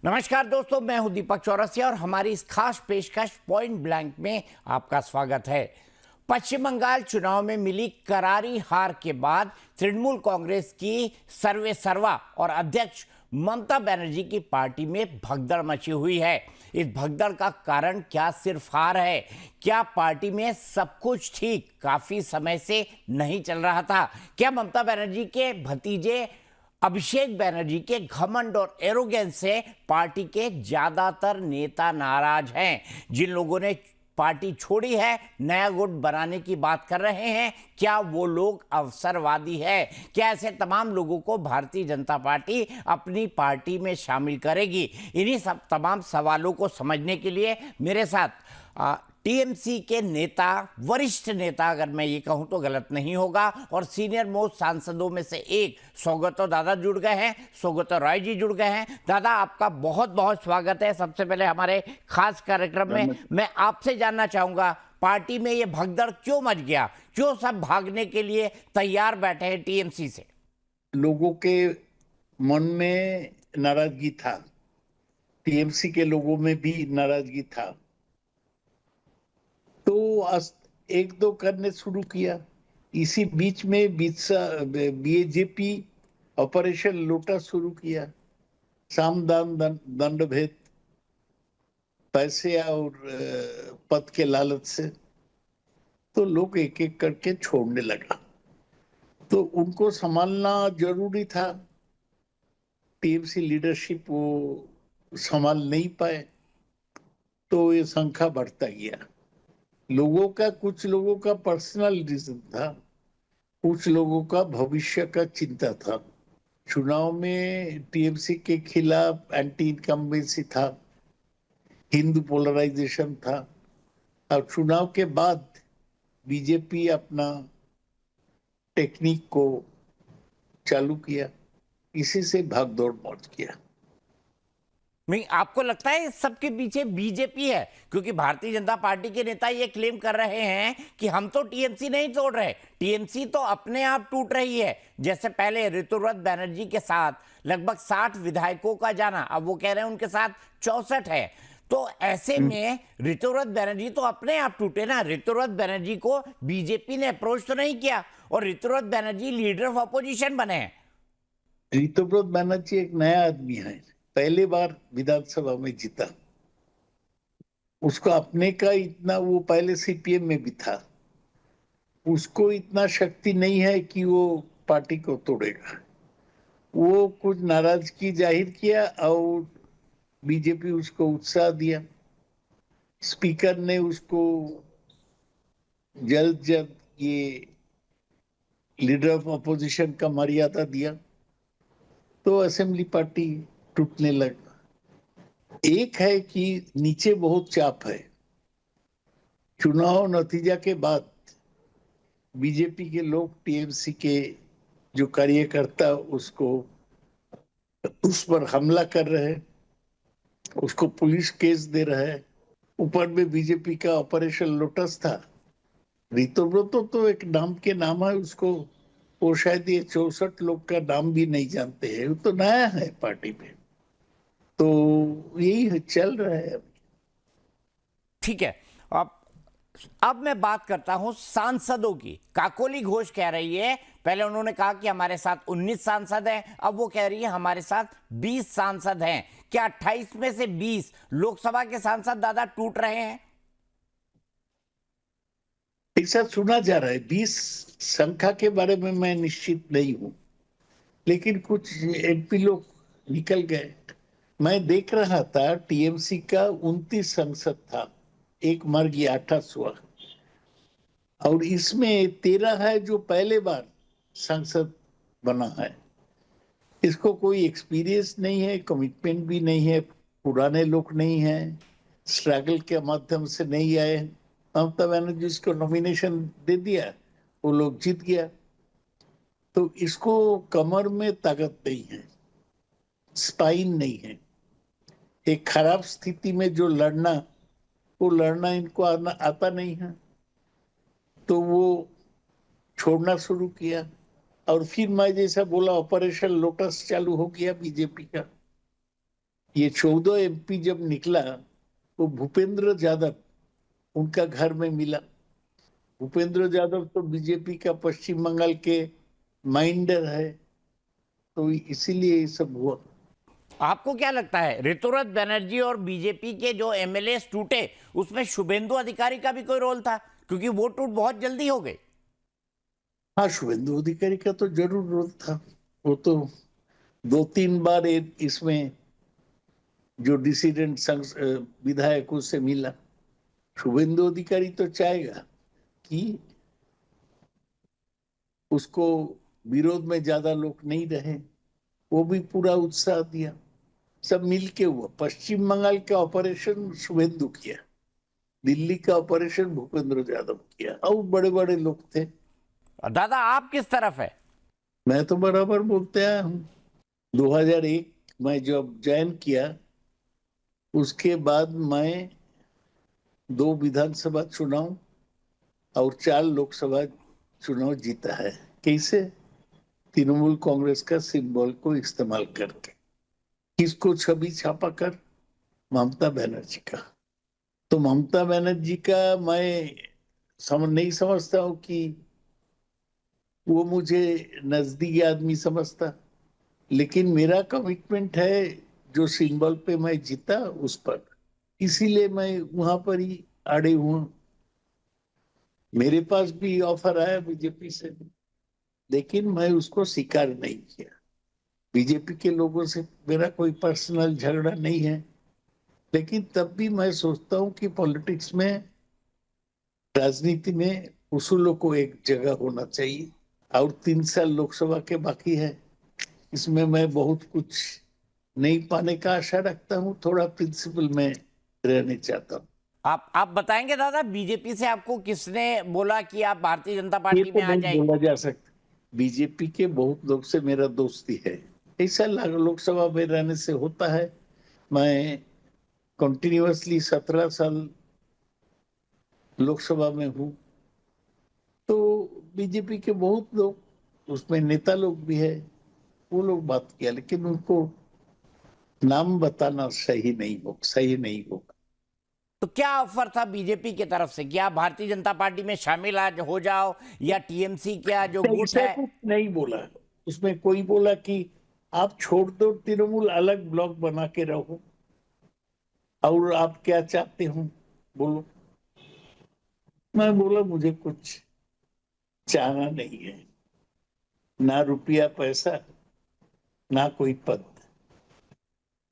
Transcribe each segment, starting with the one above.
नमस्कार दोस्तों, मैं हूं दीपक चौरसिया और हमारी इस खास पेशकश पॉइंट ब्लैंक में आपका स्वागत है। पश्चिम बंगाल चुनाव में मिली करारी हार के बाद तृणमूल कांग्रेस की सर्वे सर्वा और अध्यक्ष ममता बनर्जी की पार्टी में भगदड़ मची हुई है। इस भगदड़ का कारण क्या सिर्फ हार है? क्या पार्टी में सब कुछ ठीक काफी समय से नहीं चल रहा था? क्या ममता बनर्जी के भतीजे अभिषेक बनर्जी के घमंड और एरोगेंस से पार्टी के ज्यादातर नेता नाराज हैं? जिन लोगों ने पार्टी छोड़ी है, नया गुट बनाने की बात कर रहे हैं, क्या वो लोग अवसरवादी है? क्या ऐसे तमाम लोगों को भारतीय जनता पार्टी अपनी पार्टी में शामिल करेगी? इन्हीं सब तमाम सवालों को समझने के लिए मेरे साथ टीएमसी के नेता, वरिष्ठ नेता, अगर मैं ये कहूं तो गलत नहीं होगा, और सीनियर मोस्ट सांसदों में से एक सौगतो दादा जुड़ गए हैं। सौगतो राय जी जुड़ गए हैं। दादा, आपका बहुत बहुत स्वागत है सबसे पहले हमारे खास कार्यक्रम में। मैं आपसे जानना चाहूंगा, पार्टी में ये भगदड़ क्यों मच गया? क्यों सब भागने के लिए तैयार बैठे हैं टीएमसी से? लोगों के मन में नाराजगी था, टीएमसी के लोगों में भी नाराजगी था, तो एक दो करने शुरू किया। इसी बीच में बीजेपी ऑपरेशन लोटस शुरू किया। साम दाम दंड भेद, पैसे और पद के लालच से तो लोग एक एक करके छोड़ने लगा। तो उनको संभालना जरूरी था। टीएमसी लीडरशिप वो संभाल नहीं पाए, तो ये संख्या बढ़ता गया। कुछ लोगों का पर्सनल रीजन था, कुछ लोगों का भविष्य का चिंता था। चुनाव में टीएमसी के खिलाफ एंटी इनकम्बेंसी था, हिंदू पोलराइजेशन था, और चुनाव के बाद बीजेपी अपना टेक्निक को चालू किया, इसी से भागदौड़ मच गया। नहीं, आपको लगता है इस सबके पीछे बीजेपी है? क्योंकि भारतीय जनता पार्टी के नेता ये क्लेम कर रहे हैं कि हम तो टीएमसी नहीं तोड़ रहे, टीएमसी तो अपने आप टूट रही है। जैसे पहले ऋतुव्रत बनर्जी के साथ लगभग 60 विधायकों का जाना, अब वो कह रहे हैं उनके साथ 64 है। तो ऐसे में ऋतुव्रत बनर्जी तो अपने आप टूटे ना। ऋतुव्रत बनर्जी को बीजेपी ने अप्रोच तो नहीं किया, और Ritabrata Banerjee leader of opposition बने हैं। ऋतुव्रत बनर्जी एक नया आदमी है, पहली बार विधानसभा में जीता। उसको अपने का इतना, वो पहले सीपीएम में भी था, उसको इतना शक्ति नहीं है कि वो पार्टी को तोड़ेगा। वो कुछ नाराजगी जाहिर किया और बीजेपी उसको उत्साह दिया। स्पीकर ने उसको जल्द जल्द ये लीडर ऑफ अपोजिशन का मर्यादा दिया, तो असेंबली पार्टी टूटने लगा। एक है कि नीचे बहुत चाप है। चुनाव नतीजा के बाद बीजेपी के लोग टीएमसी के जो कार्यकर्ता उस पर हमला कर रहे हैं, उसको पुलिस केस दे रहे हैं। ऊपर में बीजेपी का ऑपरेशन लोटस था। ऋतुव्रत तो एक नाम के नाम है उसको, वो शायद ये 64 लोग का नाम भी नहीं जानते हैं, वो तो नया है पार्टी में। तो यही चल रहा है। ठीक है, अब मैं बात करता हूं सांसदों की। काकोली घोष कह रही है, पहले उन्होंने कहा कि हमारे साथ 19 सांसद हैं, अब वो कह रही है हमारे साथ 20 सांसद हैं। क्या 28 में से 20 लोकसभा के सांसद दादा टूट रहे हैं? ऐसा सुना जा रहा है। 20 संख्या के बारे में मैं निश्चित नहीं हूं, लेकिन कुछ एमपी लोग निकल गए। मैं देख रहा था टीएमसी का 29 सांसद था, एक मर गया 28 हुआ, और इसमें 13 है जो पहले बार सांसद बना है। इसको कोई एक्सपीरियंस नहीं है, कमिटमेंट भी नहीं है, पुराने लोग नहीं है, स्ट्रगल के माध्यम से नहीं आए। ममता बनर्जी को नॉमिनेशन दे दिया, वो लोग जीत गया। तो इसको कमर में ताकत नहीं है, स्पाइन नहीं है। एक खराब स्थिति में जो वो लड़ना इनको आता नहीं है, तो वो छोड़ना शुरू किया। और फिर मैं जैसा बोला, ऑपरेशन लोटस चालू हो गया बीजेपी का। ये 14 एमपी जब निकला तो भूपेंद्र यादव उनका घर में मिला। भूपेंद्र यादव तो बीजेपी का पश्चिम बंगाल के माइंडर है, तो इसीलिए ये सब हुआ। आपको क्या लगता है ऋतुराज बनर्जी और बीजेपी के जो एमएलए टूटे उसमें शुभेंदु अधिकारी का भी कोई रोल था, क्योंकि वो टूट बहुत जल्दी हो गई। हाँ, शुभेंदु अधिकारी का तो जरूर रोल था। वो तो 2-3 बार इसमें जो डिसीडेंट विधायकों से मिला। शुभेंदु अधिकारी तो चाहेगा कि उसको विरोध में ज्यादा लोग नहीं रहे, वो भी पूरा उत्साह दिया। सब मिलके हुआ। पश्चिम बंगाल का ऑपरेशन शुभेंदु किया, दिल्ली का ऑपरेशन भूपेंद्र यादव किया, और बड़े बड़े लोग थे। दादा आप किस तरफ है? मैं तो बराबर बोलते आया हूँ। 2001 में जब ज्वाइन किया, उसके बाद मैं 2 विधानसभा चुनाव और 4 लोकसभा चुनाव जीता है। कैसे? तृणमूल कांग्रेस का सिंबल को इस्तेमाल करके। किसको छवि छापा कर? ममता बनर्जी का। तो ममता बनर्जी का मैं नहीं समझता हूँ कि वो मुझे नजदीकी आदमी समझता, लेकिन मेरा कमिटमेंट है जो सिंबल पे मैं जीता उस पर, इसीलिए मैं वहां पर ही अड़े हूँ। मेरे पास भी ऑफर आया बीजेपी से, लेकिन मैं उसको स्वीकार नहीं किया। बीजेपी के लोगों से मेरा कोई पर्सनल झगड़ा नहीं है, लेकिन तब भी मैं सोचता हूँ कि पॉलिटिक्स में, राजनीति में उसूलों को एक जगह होना चाहिए। और 3 साल लोकसभा के बाकी है, इसमें मैं बहुत कुछ नहीं पाने का आशा रखता हूँ। थोड़ा प्रिंसिपल में रहने चाहता हूँ। आप बताएंगे दादा, बीजेपी से आपको किसने बोला कि आप भारतीय जनता ये पार्टी तो में आ नहीं जाएंगे? बोला जा सकता। बीजेपी के बहुत लोग से मेरा दोस्ती है, ऐसा लोकसभा में रहने से होता है। मैं कंटिन्यूअसली 17 साल लोकसभा में हूँ, तो बीजेपी के बहुत लोग, उसमें नेता लोग भी है, वो लोग बात किया, लेकिन उनको नाम बताना सही नहीं होगा। तो क्या ऑफर था बीजेपी की तरफ से कि आप भारतीय जनता पार्टी में शामिल आज हो जाओ, या टीएमसी का जो गुट ऐसा है? कुछ नहीं बोला। उसमें कोई बोला कि आप छोड़ दो तृणमूल, अलग ब्लॉक बना के रहो, और आप क्या चाहते हो बोलो। मैं बोला मुझे कुछ चाहना नहीं है, ना रुपया पैसा, ना कोई पद।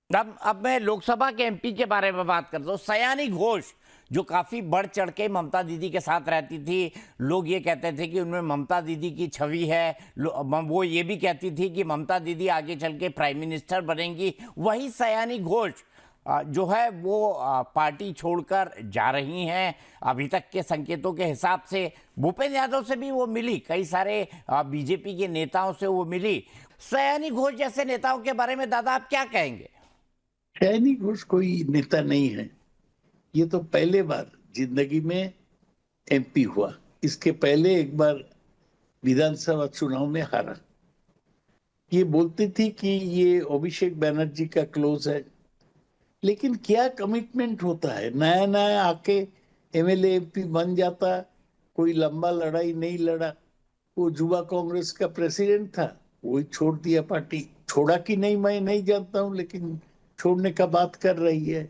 अब मैं लोकसभा के एमपी के बारे में बात करता हूँ। सयानी घोष जो काफी बढ़ चढ़ के ममता दीदी के साथ रहती थी, लोग ये कहते थे कि उनमें ममता दीदी की छवि है। वो ये भी कहती थी कि ममता दीदी आगे चल के प्राइम मिनिस्टर बनेंगी। वही सयानी घोष जो है वो पार्टी छोड़कर जा रही हैं। अभी तक के संकेतों के हिसाब से भूपेंद्र यादव से भी वो मिली, कई सारे बीजेपी के नेताओं से वो मिली। सयानी घोष जैसे नेताओं के बारे में दादा आप क्या कहेंगे? सैनी घोष कोई नेता नहीं है। ये तो पहले बार जिंदगी में एमपी हुआ। इसके पहले एक बार विधानसभा चुनाव में हारा। ये बोलती थी कि ये अभिषेक बनर्जी का क्लोज है, लेकिन क्या कमिटमेंट होता है। नया नया आके एमएलए एमपी बन जाता, कोई लंबा लड़ाई नहीं लड़ा। वो युवा कांग्रेस का प्रेसिडेंट था, वही छोड़ दिया पार्टी। छोड़ा कि नहीं मैं नहीं जानता हूं, लेकिन छोड़ने का बात कर रही है।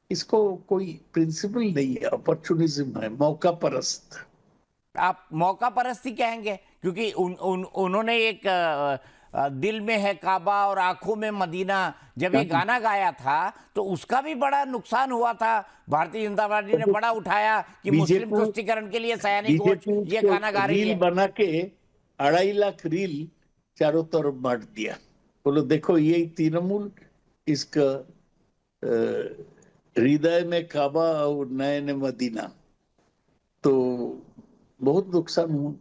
इसको कोई प्रिंसिपल नहीं है, अपॉर्चुनिज्म है, मौका परस्त। आप मौका परस्ती कहेंगे, क्योंकि उन्होंने एक दिल में है काबा और आंखों में मदीना जब ये गाना गाया था तो उसका भी बड़ा नुकसान हुआ था। भारतीय जनता पार्टी ने बड़ा उठाया कि मुस्लिम तुष्टीकरण के लिए सयानी घोष बीजेपी ये गाना गा रही रील है। बना के 2.5 लाख रील चारों तरफ बांट दिया। बोलो देखो यही तृणमूल, इसका हृदय में काबा और नयन मदीना। तो बहुत नुकसान हुआ।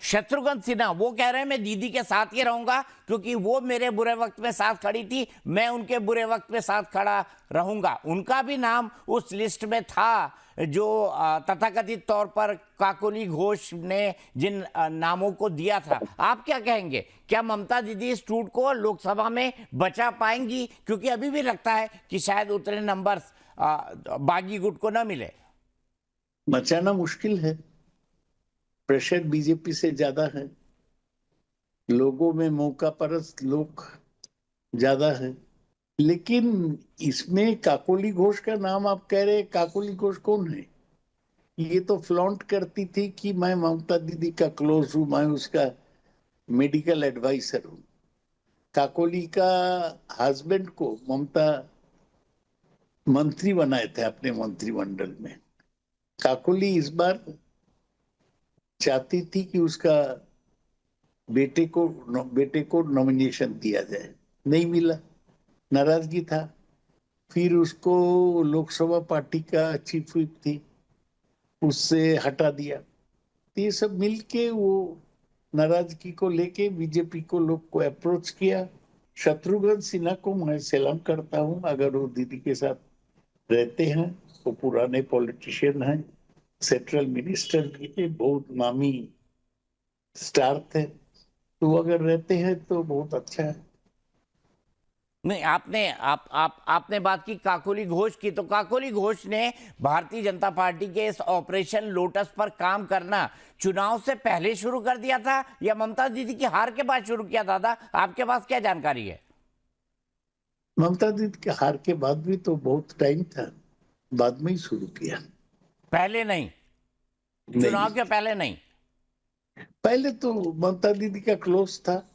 शत्रुघ्न सिन्हा वो कह रहे हैं मैं दीदी के साथ ही रहूंगा क्योंकि वो मेरे बुरे वक्त में साथ खड़ी थी, मैं उनके बुरे वक्त में साथ खड़ा रहूंगा। उनका भी नाम उस लिस्ट में था जो तथाकथित तौर पर काकोली घोष ने जिन नामों को दिया था। आप क्या कहेंगे, क्या ममता दीदी इस टूट को लोकसभा में बचा पाएंगी? क्योंकि अभी भी लगता है कि शायद उतने नंबर्स बागी गुट को न मिले। बचाना मुश्किल है, प्रेशर बीजेपी से ज्यादा है, लोगों में मौका परस्त लोग ज्यादा है। लेकिन इसमें काकोली घोष का नाम आप कह रहे हैं, काकोली घोष कौन है? ये तो फ्लॉन्ट करती थी कि मैं ममता दीदी का क्लोज हूं, मैं उसका मेडिकल एडवाइजर हूं। काकोली का हस्बैंड को ममता मंत्री बनाए थे अपने मंत्रिमंडल में। काकोली इस बार चाहती थी कि उसका बेटे को नॉमिनेशन दिया जाए, नहीं मिला, नाराजगी था। फिर उसको लोकसभा पार्टी का चीफ व्हिप थी, उससे हटा दिया। तो ये सब मिलके वो नाराजगी को लेके बीजेपी को लोग को अप्रोच किया। शत्रुघ्न सिन्हा को मैं सलाम करता हूं, अगर वो दीदी के साथ रहते हैं। वो पुराने पॉलिटिशियन हैं, सेंट्रल मिनिस्टर भी थे, बहुत नामी स्टार थे, तो अगर रहते हैं तो बहुत अच्छा है। नहीं, आपने बात की काकोली घोष की, तो काकोली घोष ने भारतीय जनता पार्टी के इस ऑपरेशन लोटस पर काम करना चुनाव से पहले शुरू कर दिया था या ममता दीदी की हार के बाद शुरू किया था? आपके पास क्या जानकारी है? ममता दीदी के हार के बाद भी तो बहुत टाइम था, बाद में ही शुरू किया। पहले नहीं, चुनाव के पहले नहीं। पहले तो ममता दीदी का क्लोज था।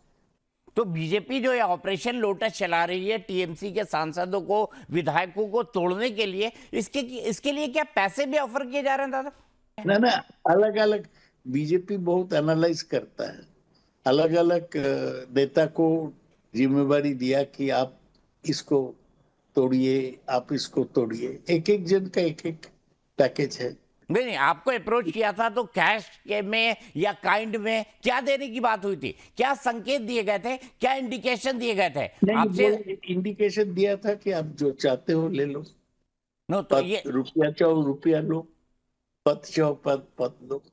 तो बीजेपी जो ये ऑपरेशन लोटस चला रही है टीएमसी के सांसदों को, विधायकों को तोड़ने के लिए, इसके लिए क्या पैसे भी ऑफर किए जा रहे हैं दादा? ना ना, अलग अलग बीजेपी बहुत एनालाइज करता है। अलग अलग नेता को जिम्मेवारी दिया कि आप इसको तोड़िए, आप इसको तोड़िए। एक एक जन का एक एक पैकेज है। नहीं, आपको अप्रोच किया था तो कैश के में या काइंड में क्या देने की बात हुई थी? क्या संकेत दिए गए थे, क्या इंडिकेशन दिए गए थे आपसे? इंडिकेशन दिया था कि आप जो चाहते हो ले लो। नो, तो पद, ये रुपया चाहो रुपया लो, पद चाहो पद लो।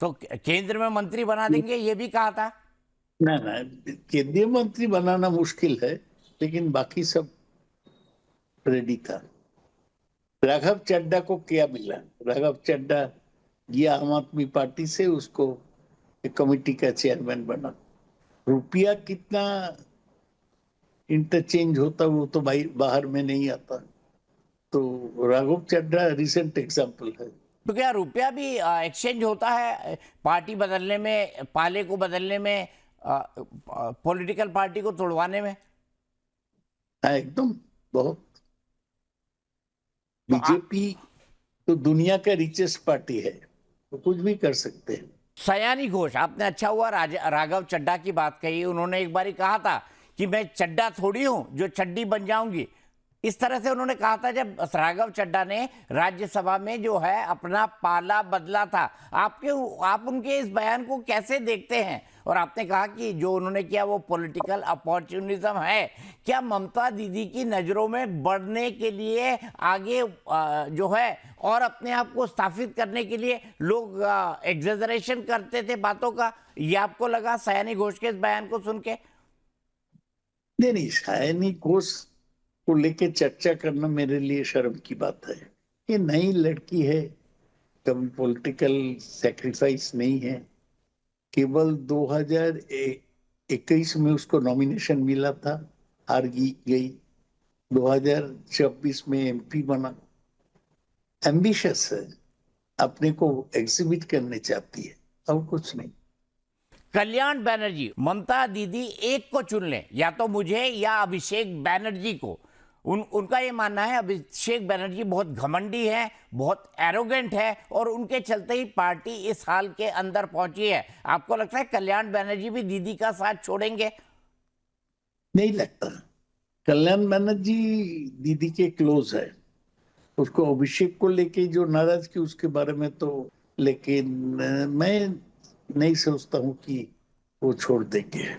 तो केंद्र में मंत्री बना देंगे ये भी कहा था। ना ना, केंद्रीय मंत्री बनाना मुश्किल है, लेकिन बाकी सब रेडी था। राघव चड्डा को क्या मिला? राघव चड्डा गया आम आदमी पार्टी से, उसको कमेटी का चेयरमैन बना। रुपया कितना इंटरचेंज होता वो तो भाई बाहर में नहीं आता। तो राघव चड्डा रिसेंट एग्जाम्पल है। तो क्या रुपया भी एक्सचेंज होता है पार्टी बदलने में, पाले को बदलने में, पॉलिटिकल पार्टी को तोड़वाने में? हाँ, एकदम बहुत। तो बीजेपी तो दुनिया का रिचेस्ट पार्टी है, तो कुछ भी कर सकते हैं। सयानी घोष, आपने अच्छा हुआ राघव चड्डा की बात कही। उन्होंने एक बार कहा था कि मैं चड्डा थोड़ी हूं जो चड्डी बन जाऊंगी। इस तरह से उन्होंने कहा था जब राघव चड्डा ने राज्यसभा में जो है अपना पाला बदला था। आप उनके इस बयान को कैसे देखते हैं? और आपने कहा कि जो उन्होंने किया वो पॉलिटिकल अपॉर्चुनिज्म है। क्या ममता दीदी की नजरों में बढ़ने के लिए आगे जो है और अपने आप को स्थापित करने के लिए लोग एग्जेजरेशन करते थे बातों का? ये आपको लगा सयानी घोष के इस बयान को सुन के? नहीं, सयानी घोष को लेके चर्चा करना मेरे लिए शर्म की बात है। ये नई लड़की है, कभी पॉलिटिकल सैक्रिफाइस नहीं है। केवल 2021 में उसको नॉमिनेशन मिला था, हार गई। 2026 में एमपी बना। एम्बिशियस है, अपने को एग्जिबिट करने चाहती है, और कुछ नहीं। कल्याण बैनर्जी, ममता दीदी एक को चुन ले, या तो मुझे या अभिषेक बैनर्जी को। उनका ये मानना है अभिषेक बैनर्जी बहुत घमंडी है, बहुत एरोगेंट है और उनके चलते ही पार्टी इस हाल के अंदर पहुंची है। आपको लगता है कल्याण बैनर्जी भी दीदी का साथ छोड़ेंगे? नहीं लगता। कल्याण बैनर्जी दीदी के क्लोज है। उसको अभिषेक को लेके जो नाराज की उसके बारे में तो, लेकिन मैं नहीं सोचता हूं कि वो छोड़ देंगे।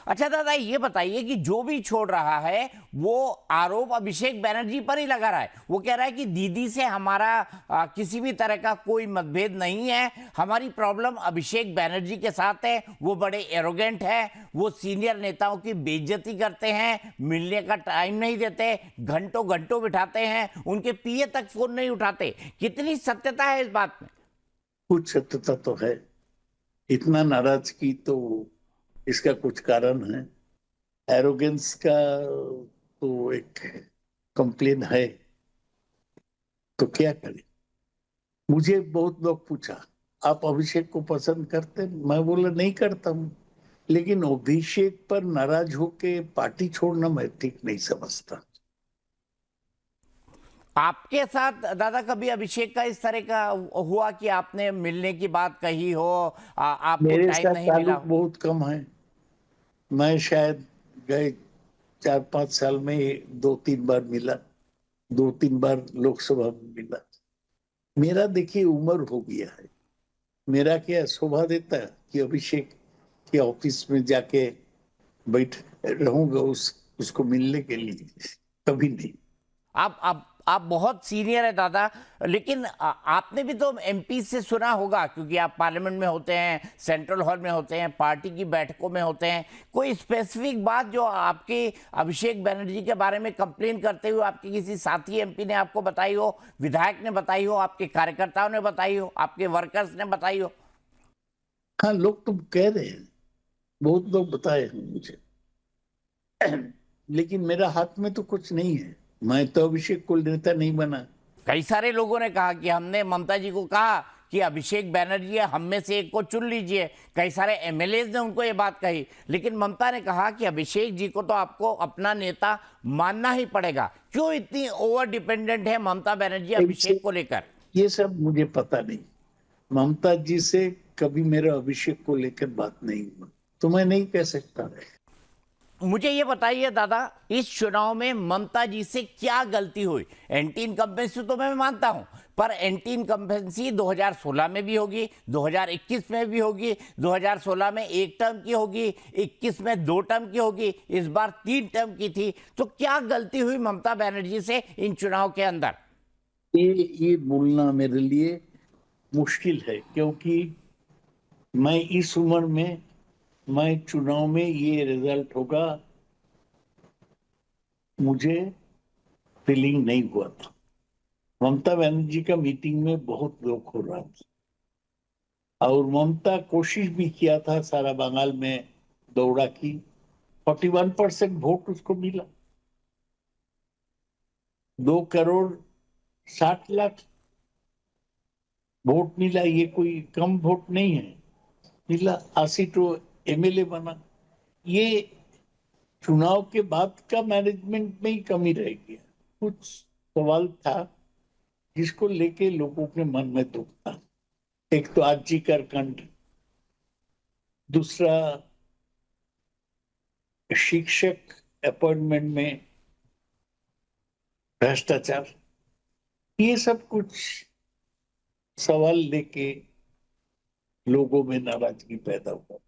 अच्छा दादा, ये बताइए कि जो भी छोड़ रहा है वो आरोप अभिषेक बैनर्जी पर ही लगा रहा है। वो कह रहा है कि दीदी से हमारा किसी भी तरह का कोई मतभेद नहीं है, हमारी प्रॉब्लम अभिषेक बैनर्जी के साथ है। वो बड़े एरोगेंट है, वो सीनियर नेताओं की बेइज्जती करते हैं, मिलने का टाइम नहीं देते, घंटों घंटों बिठाते हैं, उनके पीए तक फोन नहीं उठाते। कितनी सत्यता है इस बात में? कुछ सत्यता तो है। इतना नाराजगी तो इसका कुछ कारण है। एरोगेंस का तो एक कंप्लेन है, तो क्या करें। मुझे बहुत लोग पूछा, आप अभिषेक को पसंद करते हैं? मैं बोला नहीं करता हूं, लेकिन अभिषेक पर नाराज होके पार्टी छोड़ना मैं ठीक नहीं समझता। आपके साथ दादा कभी अभिषेक का इस तरह का हुआ कि आपने मिलने की बात कही हो, आपको मेरे टाइम साथ नहीं मिला ताल्लुक हो? बहुत कम है। मैं शायद गए 4-5 साल में 2-3 बार मिला, 2-3 बार लोकसभा में मिला। मेरा देखिए उम्र हो गया है। मेरा क्या शोभा देता है कि अभिषेक के ऑफिस में जाके बैठ रहूंगा उसको मिलने के लिए? कभी नहीं। आप बहुत सीनियर है दादा, लेकिन आपने भी तो एमपी से सुना होगा, क्योंकि आप पार्लियामेंट में होते हैं, सेंट्रल हॉल में होते हैं, पार्टी की बैठकों में होते हैं। कोई स्पेसिफिक बात जो आपके अभिषेक बनर्जी के बारे में कंप्लेन करते हुए आपके किसी साथी एमपी ने आपको बताई हो, विधायक ने बताई हो, आपके कार्यकर्ताओं ने बताई हो, आपके वर्कर्स ने बताई हो? हाँ, लोग तो कह रहे हैं, बहुत लोग बताए हैं मुझे। लेकिन मेरा हाथ में तो कुछ नहीं है। मैं तो अभिषेक को नेता नहीं बना। कई सारे लोगों ने कहा कि हमने ममता जी को कहा कि अभिषेक बैनर्जी है, हम में से एक को चुन लीजिए। कई सारे एमएलए ने उनको ये बात कही, लेकिन ममता ने कहा कि अभिषेक जी को तो आपको अपना नेता मानना ही पड़ेगा। क्यों इतनी ओवर डिपेंडेंट है ममता बनर्जी इनसे अभिषेक को लेकर? ये सब मुझे पता नहीं। ममता जी से कभी मेरा अभिषेक को लेकर बात नहीं हुआ, तो मैं नहीं कह सकता। मुझे ये बताइए दादा, इस चुनाव में ममता जी से क्या गलती हुई? एंटी इनकम्बेंसी तो मैं मानता हूं, पर एंटी इनकम्बेंसी 2016 में भी होगी, 2021 में भी होगी, 2016 में 1 टर्म की होगी, 21 में 2 टर्म की होगी, इस बार 3 टर्म की थी। तो क्या गलती हुई ममता बनर्जी से इन चुनाव के अंदर? ये बोलना मेरे लिए मुश्किल है, क्योंकि मैं इस उम्र में, मैं चुनाव में ये रिजल्ट होगा मुझे फीलिंग नहीं हुआ था। ममता बनर्जी का मीटिंग में बहुत लोग हो रहा था, और ममता कोशिश भी किया था सारा बंगाल में दौड़ा की। 41% वोट उसको मिला। 2 करोड़ 60 लाख वोट मिला। ये कोई कम वोट नहीं है। मिला 80 तो एमएलए बना। ये चुनाव के बाद का मैनेजमेंट में ही कमी रह गया। कुछ सवाल था जिसको लेके लोगों के मन में दुख था। एक तो आजी कर कांड, दूसरा शिक्षक अपॉइंटमेंट में भ्रष्टाचार, ये सब कुछ सवाल लेके लोगों में नाराजगी पैदा हुआ।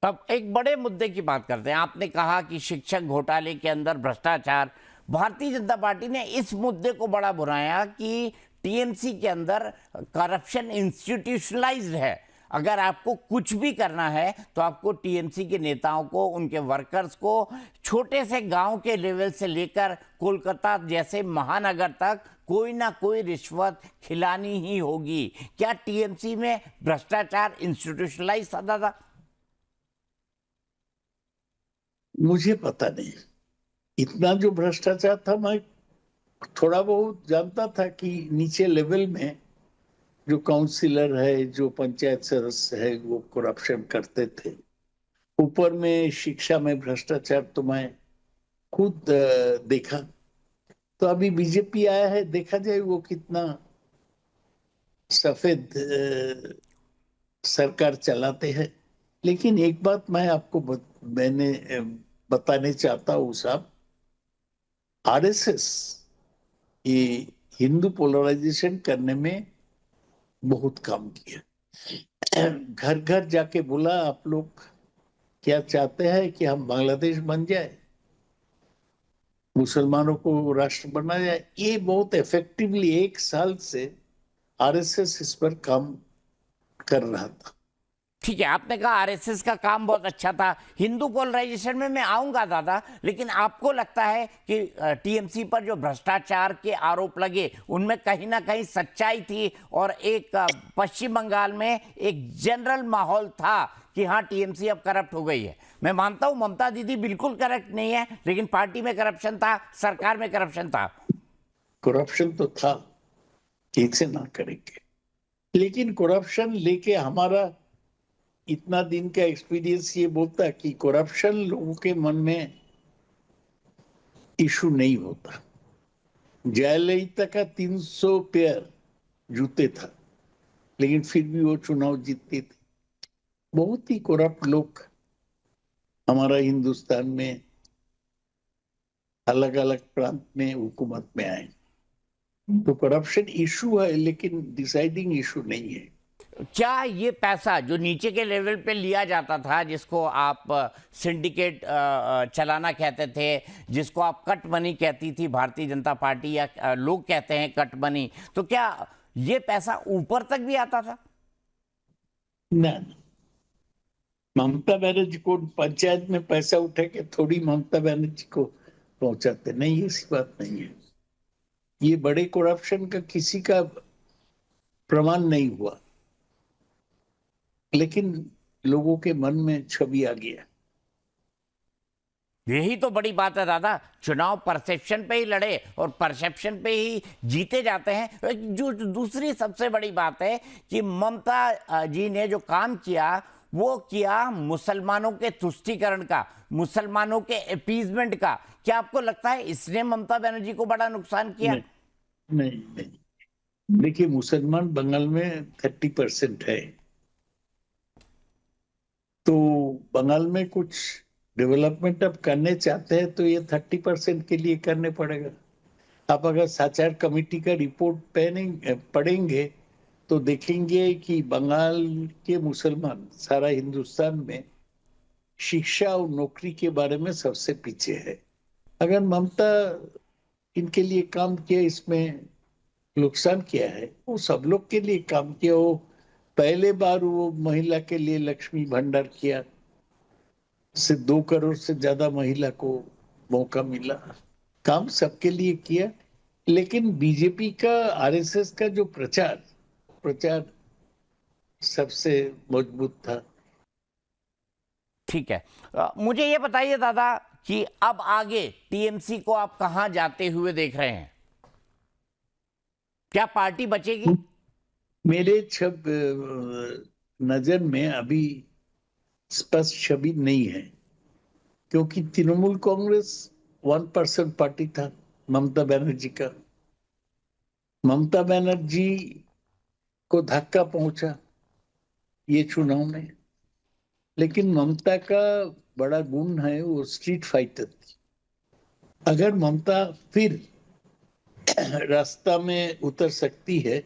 अब एक बड़े मुद्दे की बात करते हैं। आपने कहा कि शिक्षक घोटाले के अंदर भ्रष्टाचार। भारतीय जनता पार्टी ने इस मुद्दे को बड़ा बुराया कि टीएमसी के अंदर करप्शन इंस्टीट्यूशनलाइज्ड है। अगर आपको कुछ भी करना है तो आपको टीएमसी के नेताओं को, उनके वर्कर्स को, छोटे से गांव के लेवल से लेकर कोलकाता जैसे महानगर तक कोई ना कोई रिश्वत खिलानी ही होगी। क्या टीएमसी में भ्रष्टाचार इंस्टीट्यूशनलाइज था दादा? मुझे पता नहीं, इतना जो भ्रष्टाचार था मैं थोड़ा बहुत जानता था कि नीचे लेवल में जो काउंसिलर है, जो पंचायत सदस्य है, वो करप्शन करते थे। ऊपर में शिक्षा में भ्रष्टाचार तो मैं खुद देखा। तो अभी बीजेपी आया है, देखा जाए वो कितना सफेद सरकार चलाते हैं। लेकिन एक बात मैं आपको मैंने बताने चाहता हूँ साहब, आरएसएस ये हिंदू पोलराइजेशन करने में बहुत काम किया। घर घर जाके बोला आप लोग क्या चाहते हैं कि हम बांग्लादेश बन जाए, मुसलमानों को राष्ट्र बनाया जाए। ये बहुत इफेक्टिवली 1 साल से आरएसएस इस पर काम कर रहा था। ठीक है, आपने कहा आरएसएस का काम बहुत अच्छा था। हिंदू पोलराइजेशन में मैं आऊंगा दादा, लेकिन आपको लगता है कि टीएमसी पर जो भ्रष्टाचार के आरोप लगे उनमें कहीं ना कहीं सच्चाई थी और एक पश्चिम बंगाल में एक जनरल माहौल था कि हाँ टीएमसी अब करप्ट हो गई है? मैं मानता हूं ममता दीदी बिल्कुल करप्ट नहीं है, लेकिन पार्टी में करप्शन था, सरकार में करप्शन था। करप्शन तो था, ठीक से ना करेंगे, लेकिन करप्शन लेके हमारा इतना दिन का एक्सपीरियंस ये बोलता है कि करप्शन लोगों के मन में इशू नहीं होता। जयललिता का 300 पेयर जूते था, लेकिन फिर भी वो चुनाव जीतती थी। बहुत ही करप्ट लोग हमारा हिंदुस्तान में अलग अलग प्रांत में हुकूमत में आए। तो करप्शन इशू है, लेकिन डिसाइडिंग इशू नहीं है। क्या ये पैसा जो नीचे के लेवल पे लिया जाता था, जिसको आप सिंडिकेट चलाना कहते थे, जिसको आप कट मनी कहती थी भारतीय जनता पार्टी, या लोग कहते हैं कट मनी, तो क्या ये पैसा ऊपर तक भी आता था? ना, ममता बनर्जी को पंचायत में पैसा उठा के थोड़ी ममता बनर्जी को पहुंचाते, नहीं, ऐसी बात नहीं है। ये बड़े करप्शन का किसी का प्रमाण नहीं हुआ, लेकिन लोगों के मन में छवि आ गया। यही तो बड़ी बात है दादा, चुनाव परसेप्शन पे ही लड़े और परसेप्शन पे ही जीते जाते हैं। जो दूसरी सबसे बड़ी बात है कि ममता जी ने जो काम किया वो किया मुसलमानों के तुष्टीकरण का, मुसलमानों के अपीजमेंट का। क्या आपको लगता है इसने ममता बनर्जी को बड़ा नुकसान किया? नहीं, नहीं, नहीं। देखिए, मुसलमान बंगाल में 30% है, तो बंगाल में कुछ डेवलपमेंट अब करने चाहते हैं तो ये 30% के लिए करने पड़ेगा। आप अगर साचार कमेटी का रिपोर्ट पढ़ेंगे तो देखेंगे कि बंगाल के मुसलमान सारा हिंदुस्तान में शिक्षा और नौकरी के बारे में सबसे पीछे है। अगर ममता इनके लिए काम किया, इसमें नुकसान किया है, वो सब लोग के लिए काम किया। वो पहले बार वो महिला के लिए लक्ष्मी भंडार किया, से 2 करोड़ से ज्यादा महिला को मौका मिला। काम सबके लिए किया, लेकिन बीजेपी का, आरएसएस का जो प्रचार प्रचार सबसे मजबूत था। ठीक है, मुझे ये बताइए दादा कि अब आगे टीएमसी को आप कहां जाते हुए देख रहे हैं? क्या पार्टी बचेगी? मेरे छब नजर में अभी स्पष्ट छवि नहीं है, क्योंकि तृणमूल कांग्रेस 1% पार्टी था ममता बनर्जी का। ममता बनर्जी को धक्का पहुंचा ये चुनाव में, लेकिन ममता का बड़ा गुण है वो स्ट्रीट फाइटर थी। अगर ममता फिर रास्ता में उतर सकती है,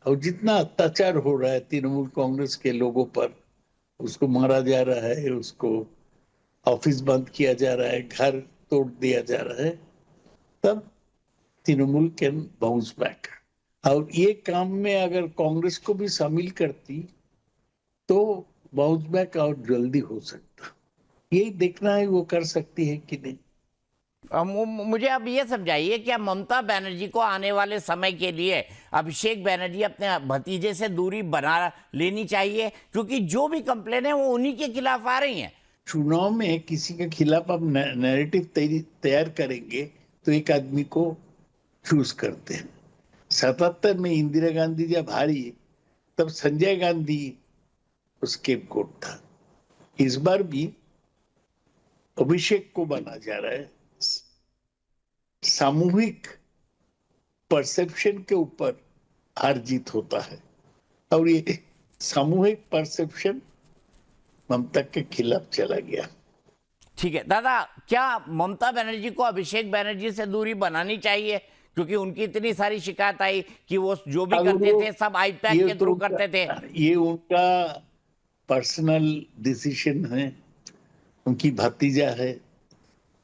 और जितना अत्याचार हो रहा है तृणमूल कांग्रेस के लोगों पर, उसको मारा जा रहा है, उसको ऑफिस बंद किया जा रहा है, घर तोड़ दिया जा रहा है, तब तृणमूल कैन बाउंस बैक। और ये काम में अगर कांग्रेस को भी शामिल करती तो बाउंस बैक और जल्दी हो सकता। यही देखना है वो कर सकती है कि नहीं। मुझे अब ये समझाइए, क्या ममता बनर्जी को आने वाले समय के लिए अभिषेक बनर्जी अपने भतीजे से दूरी बना लेनी चाहिए? क्योंकि जो भी कंप्लेन है वो उन्हीं के खिलाफ आ रही हैं। चुनाव में किसी के खिलाफ आप नैरेटिव तैयार करेंगे तो एक आदमी को चूज करते हैं। 77 में इंदिरा गांधी जब हारी, तब संजय गांधी उसके कोट था। इस बार भी अभिषेक को बना जा रहा है। सामूहिक परसेप्शन के ऊपर हार जीत होता है, और ये सामूहिक परसेप्शन ममता के खिलाफ चला गया। ठीक है दादा, क्या ममता बनर्जी को अभिषेक बनर्जी से दूरी बनानी चाहिए? क्योंकि उनकी इतनी सारी शिकायत आई कि वो जो भी अब करते वो थे सब आईपैक के थ्रू करते थे। ये उनका पर्सनल डिसीजन है, उनकी भतीजा है,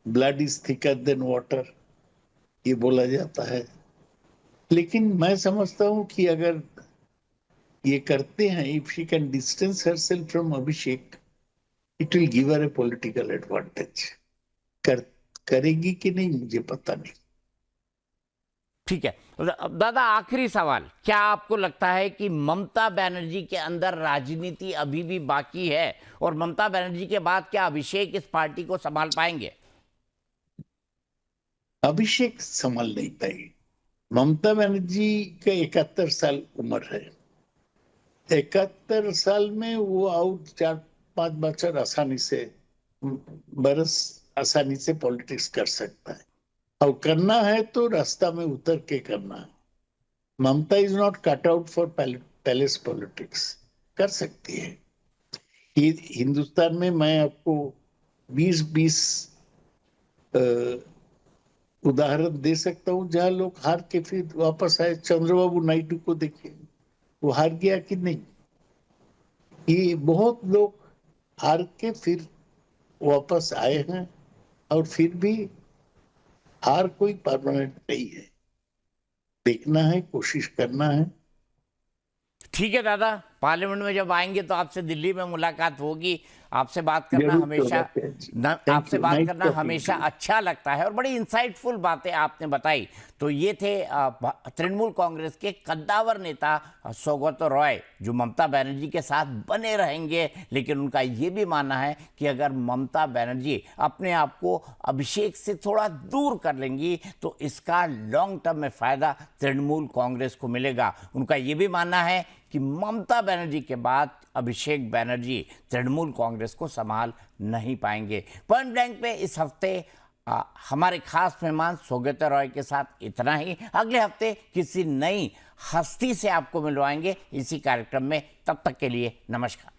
blood is thicker than water, ये बोला जाता है। लेकिन मैं समझता हूं कि अगर ये करते हैं, if she can distance herself from Abhishek, it will give her A political advantage. कर करेगी कि नहीं मुझे पता नहीं। ठीक है दादा, आखिरी सवाल, क्या आपको लगता है कि ममता बनर्जी के अंदर राजनीति अभी भी बाकी है और ममता बनर्जी के बाद क्या अभिषेक इस पार्टी को संभाल पाएंगे? अभिषेक संभाल नहीं पाएगी। ममता बनर्जी का 71 साल उम्र है। 71 साल में वो और 4-5 बछर आसानी से, बरस आसानी से पॉलिटिक्स कर सकता है, और करना है तो रास्ता में उतर के करना है। Mamata is not cut out for palace politics. कर सकती है। ये हिंदुस्तान में मैं आपको 20-20 उदाहरण दे सकता हूँ जहां लोग हार के फिर वापस आए। चंद्रबाबू नायडू को देखिए, वो हार गया कि नहीं। ये बहुत लोग हार के फिर वापस आए हैं, और फिर भी हार कोई परमानेंट नहीं है। देखना है, कोशिश करना है। ठीक है दादा, पार्लियामेंट में जब आएंगे तो आपसे दिल्ली में मुलाकात होगी। आपसे बात करना जरूर हमेशा थैंक आपसे यू। बात नाइस करना टॉकिंग हमेशा टू। अच्छा लगता है और बड़ी इंसाइटफुल बातें आपने बताई। तो ये थे तृणमूल कांग्रेस के कद्दावर नेता सौगत रॉय, जो ममता बनर्जी के साथ बने रहेंगे, लेकिन उनका ये भी मानना है कि अगर ममता बनर्जी अपने आप को अभिषेक से थोड़ा दूर कर लेंगी तो इसका लॉन्ग टर्म में फायदा तृणमूल कांग्रेस को मिलेगा। उनका ये भी मानना है कि ममता बनर्जी के बाद अभिषेक बनर्जी तृणमूल कांग्रेस को संभाल नहीं पाएंगे। पॉइंट ब्लैंक पे इस हफ्ते हमारे खास मेहमान सौगत रॉय के साथ इतना ही। अगले हफ्ते किसी नई हस्ती से आपको मिलवाएंगे इसी कार्यक्रम में। तब तक के लिए नमस्कार।